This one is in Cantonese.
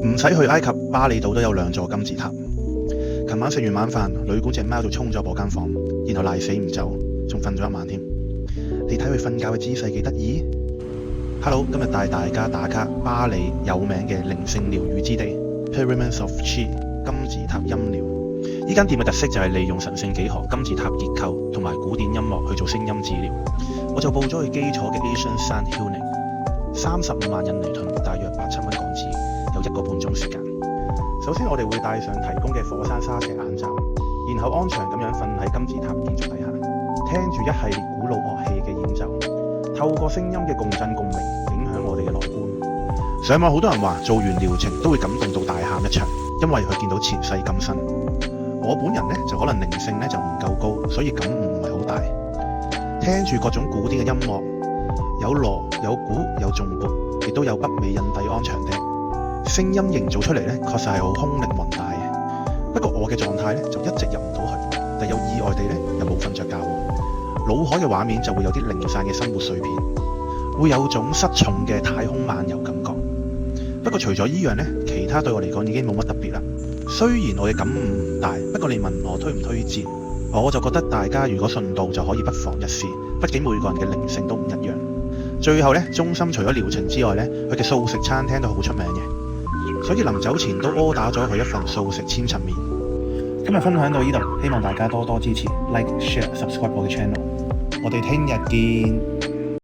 唔使去埃及，巴厘島都有2座金字塔。琴晚食完晚飯，旅館隻貓就衝咗我間房，然後賴死唔走，仲瞓咗一晚添。你睇佢瞓覺嘅姿勢幾得意。Hello， 今日帶大家打卡巴厘有名嘅靈性療癒之地 Pyramids of Chi 金字塔音療。呢間店嘅特色就係利用神聖幾何、金字塔結構同埋古典音樂去做聲音治療。我就報咗佢基礎嘅 Asian Sound Healing，35萬印尼盾，大約8-7蚊港紙，有1個半鐘時間。首先我哋會戴上提供嘅火山沙石眼罩，然後安詳咁樣瞓喺金字塔建築底下，聽住一系列古老樂器嘅演奏，透過聲音嘅共振共鳴，影響我哋嘅內觀。上網好多人話做完療程都會感動到大喊一場，因為佢見到前世今生。我本人呢，就可能靈性呢就唔夠高，所以感悟唔係好大。聽住各種古典嘅音樂，有鑼有鼓有頌缽，亦都有北美印第安長笛，聲音營造出嚟呢，確實係好空靈宏大嘅。不過我嘅狀態呢，就一直入唔到去，但有意外地呢，又冇瞓着覺。腦海嘅畫面就會有啲零散嘅生活碎片，會有種失重嘅太空漫遊感覺。不過除咗依樣呢，其他對我嚟講已經冇乜特別啦。雖然我嘅感悟唔大，不過你問我推唔推薦，我就覺得大家如果順道就可以不妨一試，畢竟每個人嘅靈性都唔一樣。最後呢，中心除咗療程之外呢，佢嘅素食餐廳都好出名嘅，所以臨走前都柯打咗佢一份素食千層麵。今日分享到呢度，希望大家多多支持 ，like、share、subscribe 我嘅 channel。我哋聽日見。